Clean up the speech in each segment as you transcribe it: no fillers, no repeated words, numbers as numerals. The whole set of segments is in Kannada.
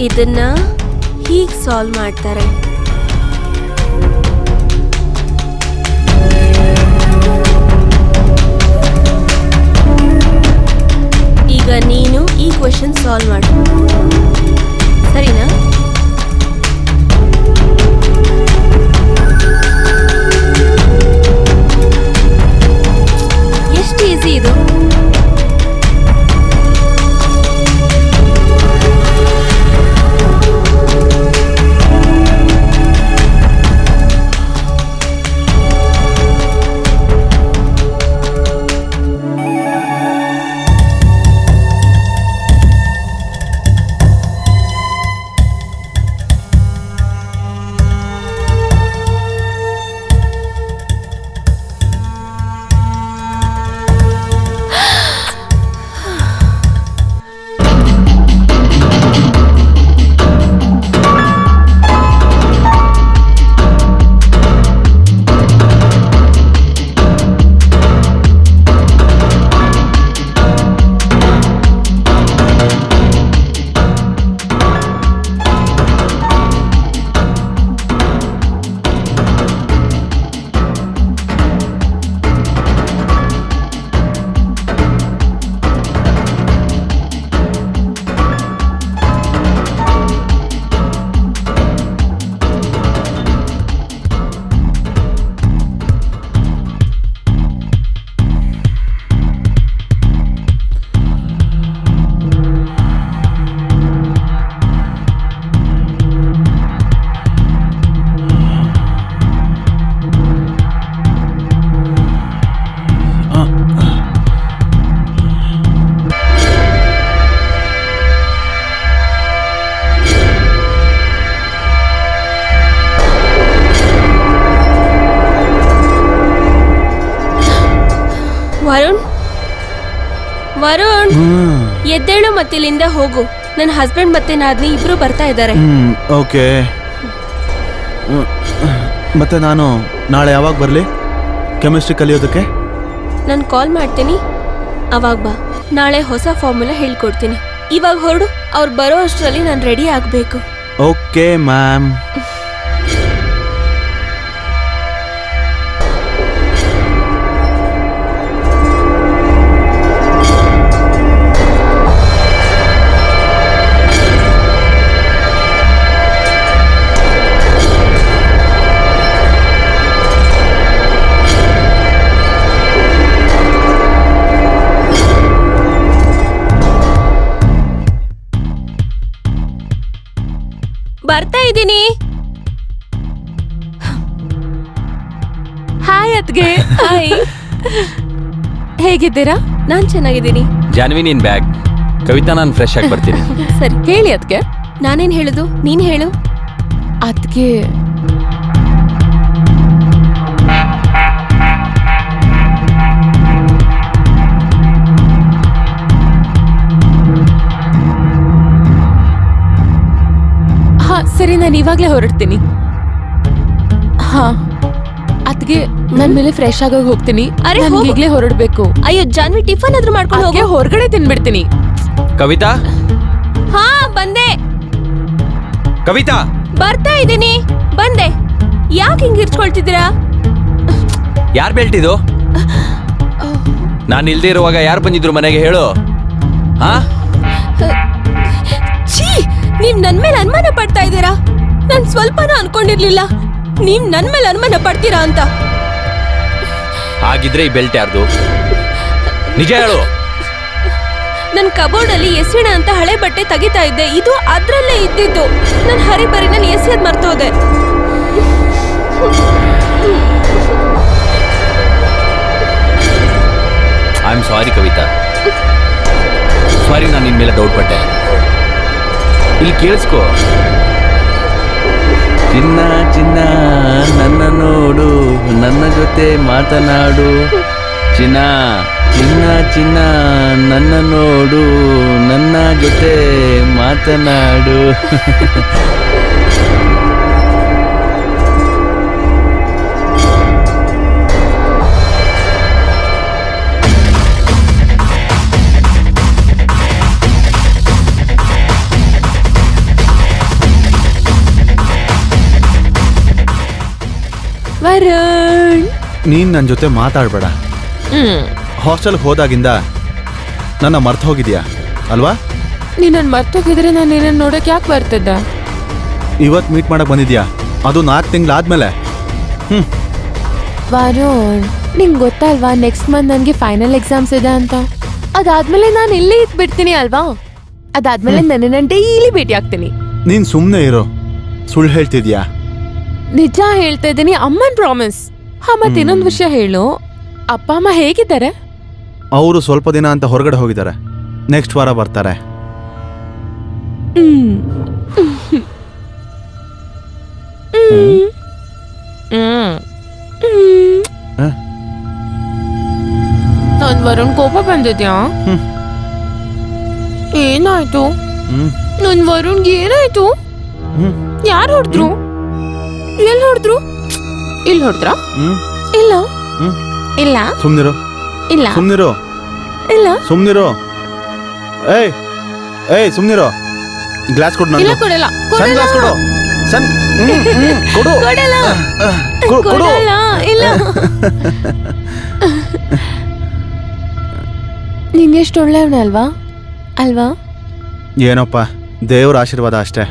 ಇದನ್ನ ಹೀಗೆ ಸಾಲ್ವ್ ಮಾಡ್ತಾರೆ. ಈಗ ನೀನು ಈ ಕ್ವೆಶ್ಚನ್ ಸಾಲ್ವ್ ಮಾಡು, ಸರಿನಾ? ಎಷ್ಟು ಈಸಿ ಇದು. ವರುಣ್, ವರುಣ್, ಎದ್ದೇಳು ಮತ್ತಿಲ್ಲಿಂದ ಹೋಗು. ನನ್ನ ಹಸ್ಬೆಂಡ್ ಮತ್ತೆ ನಾದ್ನಿ ಇಬ್ರು ಬರ್ತಾ ಇದ್ದಾರೆ. ಓಕೆ, ಮತ್ತೆ ನಾನು ನಾಳೆ ಯಾವಾಗ ಬರಲಿ ಕೆಮಿಸ್ಟ್ರಿ ಕಲಿಯೋದಕ್ಕೆ? ನಾನು ಕಾಲ್ ಮಾಡ್ತೀನಿ, ಅವಾಗ ಬಾ. ನಾಳೆ ಹೊಸ ಫಾರ್ಮುಲಾ ಹೇಳ್ಕೊಡ್ತೀನಿ. ಇವಾಗ ಹೊರಡು, ಅವ್ರು ಬರೋ ಅಷ್ಟರಲ್ಲಿ ನಾನು ರೆಡಿ ಆಗಬೇಕು. Okay ma'am. ಬರ್ತಾ ಇದ್ದೀನಿ. ಹಾಯ್ ಅತ್ಗೆ. ಹಾಯ್, ಹೇಗಿದ್ದೀರಾ? ನಾನ್ ಚೆನ್ನಾಗಿದ್ದೀನಿ. ಜಾನ್ವಿ ನೀನ್ ಬ್ಯಾಗ್, ಕವಿತಾ ನಾನು ಫ್ರೆಶ್ ಆಗಿ ಬರ್ತೀನಿ. ಸರಿ, ಹೇಳಿ ಅತ್ಗೆ. ನಾನೇನ್ ಹೇಳುದು, ನೀನ್ ಹೇಳು. ಅತ್ಗೆ, ಹಾ ಸರಿ, ನಾನು ಇವಾಗ್ಲೇ ಹೊರಡ್ತೀನಿ. ಹಾ ಅತ್ಗೆ, ನನ್ ಮೇಲೆ ಫ್ರೆಶ್ ಆಗೋಗಿ ಹೋಗ್ತೀನಿ. ಅರೆ, ಹೋಗು. ಈಗ್ಲೇ ಹೊರಡ್ಬೇಕು. ಅಯ್ಯೋ ಜಾನ್ವಿ, ಟಿಫನ್ ಆದ್ರೂ ಮಾಡ್ಕೊಂಡು ಹೋಗಿ. ಹೊರಗಡೆ ತಿನ್ಬಿಡ್ತೀನಿ. ಕವಿತಾ, ಹಾ ಬಂದೆ. ಕವಿತಾ, ಬರ್ತಾ ಇದ್ದೀನಿ, ಬಂದೆ. ಯಾಕೆ ಹಿಂಗ್ ಇರ್ಚ್ಕೊಳ್ತಿದ್ದೀರಾ? ಯಾರ್ ಬೆಲ್ಟ್ ಇದು? ನಾನು ಇಲ್ದೇ ಇರುವಾಗ ಯಾರು ಬಂದಿದ್ರು ಮನೆಗೆ ಹೇಳು? ಹಾ, ಛೀ, ನೀವ್ ನನ್ ಮೇಲೆ ಅನುಮಾನ ಪಡ್ತಾ ಇದ್ದೀರಾ? ನಾನ್ ಸ್ವಲ್ಪನೂ ಅನ್ಕೊಂಡಿರ್ಲಿಲ್ಲ ನೀವ್ ನನ್ ಮೇಲೆ ಅನುಮಾನ ಪಡ್ತೀರಾ ಅಂತ. ಹಾಗಿದ್ರೆ ಈ ಬೆಲ್ಟ್ ಯಾರ್ದು? ನಿಜ ಹೇಳು. ನನ್ ಕಬೋರ್ಡ್ ಅಲ್ಲಿ ಎಸಿಣ ಅಂತ ಹಳೆ ಬಟ್ಟೆ ತೆಗಿತಾ ಇದ್ದೆ, ಇದು ಅದ್ರಲ್ಲೇ ಇದ್ದಿದ್ದು. ನನ್ ಹರಿಬರಿನಲ್ಲಿ ಎಸಿಯದ್ ಮರ್ತೋದೆ. ಐ ಆಮ್ ಸಾರಿ ಕವಿತಾ, ಸಾರಿ, ನಾನು ನಿನ್ ಮೇಲೆ ಡೌಟ್ ಪಟ್ಟೆ. ಇಲ್ಲಿ ಕೇಳಿಸ್ಕೋ. ಚಿನ್ನ ಚಿನ್ನ ನನ್ನ ನೋಡು, ನನ್ನ ಜೊತೆ ಮಾತನಾಡು. ಚಿನ್ನ ಚಿನ್ನ ಚಿನ್ನ ನನ್ನ ನೋಡು, ನನ್ನ ಜೊತೆ ಮಾತನಾಡು. ವರುಣ್. ನೀನು ನನ್ನ ಜೊತೆ ಮಾತಾಡಬೇಡ. ಹಾಸ್ಟೆಲ್ಗೆ ಹೋದಾಗಿಂದ ನನ್ನ ಮರ್ತು ಹೋಗಿದ್ಯಾ ಅಲ್ವಾ? ನೀನ್ ನನ್ ಮರ್ತೋಗಿದ್ರೆ ನಾನು ನಿನ್ನ ನೋಡಕ್ ಯಾಕೆ ಬರ್ತಿದ್ದೆ? ಇವತ್ತು ಮೀಟ್ ಮಾಡಕ್ ಬಂದಿದ್ಯಾ, ಅದು 4 ತಿಂಗಳಾದ್ಮೇಲೆ. ವರುಣ್, ನಿಂಗೆ ಗೊತ್ತಲ್ವಾ ನೆಕ್ಸ್ಟ್ ಮಂತ್ ನನಗೆ ಫೈನಲ್ ಎಕ್ಸಾಮ್ಸ್ ಇದೆ ಅಂತ. ಅದಾದ್ಮೇಲೆ ನಾನು ಇಲ್ಲೇ ಇದ್ಬಿಡ್ತೀನಿ ಅಲ್ವಾ? ಅದಾದ್ಮೇಲೆ ನನ್ನ ಡೈಲಿ ಭೇಟಿ ಆಗ್ತೀನಿ. ನೀನು ಸುಮ್ಮನೆ ಇರೋ, ಸುಳ್ಳು ಹೇಳ್ತಿದ್ಯಾ? ನಿಜ ಹೇಳ್ತಾ ಇದ್ದೀನಿ, ಅಮ್ಮನ್ ಪ್ರಾಮಿಸ್. ಮತ್ತೆ ಇನ್ನೊಂದು ವಿಷಯ ಹೇಳು, ಅಪ್ಪ ಅಮ್ಮ ಹೇಗಿದ್ದಾರೆ? ಅವರು ಸ್ವಲ್ಪ ದಿನ ಅಂತ ಹೊರಗಡೆ ಹೋಗಿದ್ದಾರೆ, ನೆಕ್ಸ್ಟ್ ವಾರ ಬರ್ತಾರೆ. ನನ್ ವರುಣ್ ಕೋಪ ಬಂದಿದ್ಯಾ? ಏನಾಯ್ತು? ನನ್ ವರುಣ್ಗೆ ಏನಾಯ್ತು? ಯಾರು ಹೊಡೆದ್ರು? ಎಲ್ಲಿ ಹೊಡೆದ್ರು? ಇಲ್ಲಿ ಹೊಡೆದ್ರ? ಇಲ್ಲ ಇಲ್ಲ ಸುಮ್ನಿರೋ, ಇಲ್ಲ ಸುಮ್ನಿರೋ, ಇಲ್ಲ ಸುಮ್ನಿರೋ. ಏಯ್ ಏಯ್ ಸುಮ್ನಿರೋ. ಗ್ಲಾಸ್ ಕೊಡು ಇಲ್ಲ ನನಗೆ. ಕೊಡಲ್ಲ ಸಣ್ಣ ಗ್ಲಾಸ್ ಕೊಡು. ಸಣ್ಣ ಕೊಡು. ಕೊಡಲ್ಲ ಕೊಡು. ಕೊಡಲ್ಲ ಇಲ್ಲ. ನಿಂಗೆ ಎಷ್ಟು ಒಳ್ಳೆಯವನ ಅಲ್ವಾ ಅಲ್ವಾ? ಏನಪ್ಪ, ದೇವ್ರ ಆಶೀರ್ವಾದ ಅಷ್ಟೇ.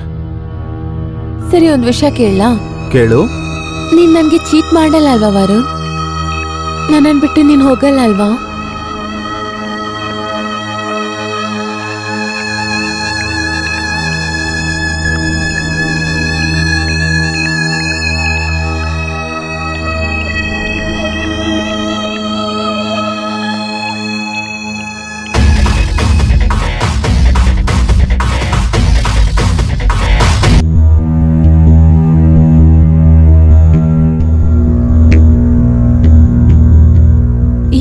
ಸರಿ, ಒಂದು ವಿಷಯ ಕೇಳಲಾ? ಕೇಳು. ನೀನ್ ನನ್ಗೆ ಚೀಟ್ ಮಾಡಲ್ಲ ಅಲ್ವಾ ವರುಣ್? ನನ್ನನ್ ಬಿಟ್ಟು ನೀನ್ ಹೋಗಲ್ಲ ಅಲ್ವಾ?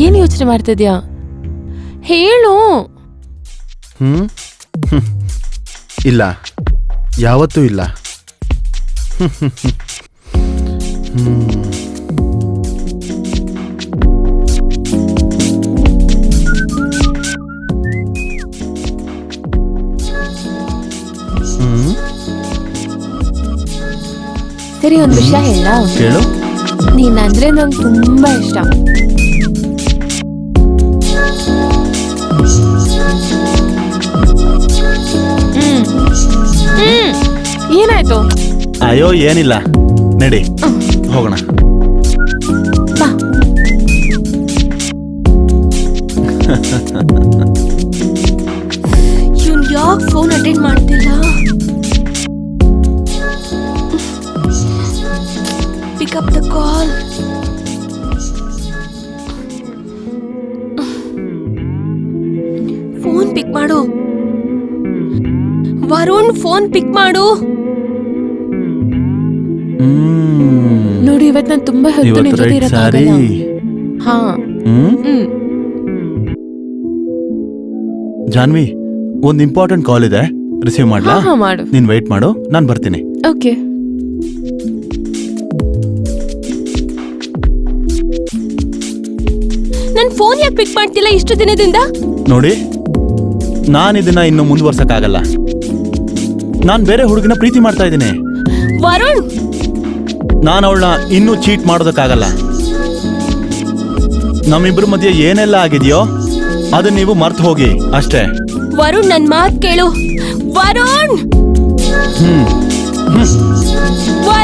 ಏನ್ ಯೋಚನೆ ಮಾಡ್ತಿದ್ಯಾ? ಹೇಳು. ಇಲ್ಲ, ಯಾವತ್ತೂ ಇಲ್ಲ. ಸರಿ, ಒಂದ್ ವಿಷಯ ಹೇಳ. ಕೇಳು. ನೀನಂದ್ರೆ ನಂಗೆ ತುಂಬಾ ಇಷ್ಟ. ಏನಾಯ್ತು? ಅಯ್ಯೋ ಏನಿಲ್ಲ, ನಡಿ ಹೋಗೋಣ. ಬಾ. ಇವ್ನು ಯಾಕೆ ಫೋನ್ ಅಟೆಂಡ್ ಮಾಡ್ತಿಲ್ಲ? Pick up the call. Phone pick ಮಾಡು ವರುಣ್, ಫೋನ್ ಪಿಕ್ ಮಾಡು. ನೋಡಿ, ಇವತ್ತು ನಾನು ತುಂಬಾ ಹೊತ್ತು ನಿನ್ ಜೊತೆ ಇರಕ್ಕಾಗಲ್ಲ. ಹಾ. ಜಾನ್ವಿ, ಒಂದು ಇಂಪಾರ್ಟೆಂಟ್ ಕಾಲ್ ಇದೆ, ರಿಸೀವ್ ಮಾಡ್ಲಾ? ಹಾ, ಮಾಡು. ನೀನ್ ವೇಟ್ ಮಾಡು, ನಾನು ಬರ್ತೀನಿ. ಓಕೆ. ನನ್ ಫೋನ್ ಯಾಕೆ ಪಿಕ್ ಮಾಡ್ತಿಲ್ಲ ಇಷ್ಟು ದಿನದಿಂದ? ನೋಡಿ, ನಾನು ಇದನ್ನ ಇನ್ನು ಮುಂದುವರ್ಸಕ್ಕಾಗಲ್ಲ. ನಾನು ಬೇರೆ ಹುಡುಗಿನ ಪ್ರೀತಿ ಮಾಡ್ತಾ ಇದ್ದೀನಿ. ವರುಣ್, ನಾನು ಅವಳನ್ನ ಇನ್ನೂ ಚೀಟ್ ಮಾಡೋದಕ್ಕಾಗಲ್ಲ. ನಮ್ಮಿಬ್ರ ಮಧ್ಯೆ ಏನೆಲ್ಲ ಆಗಿದೆಯೋ ಅದನ್ನ ನೀವು ಮರ್ತು ಹೋಗಿ ಅಷ್ಟೇ. ವರುಣ್, ನನ್ ಮಾತ್ ಕೇಳು. ವರುಣ್, ವರುಣ್.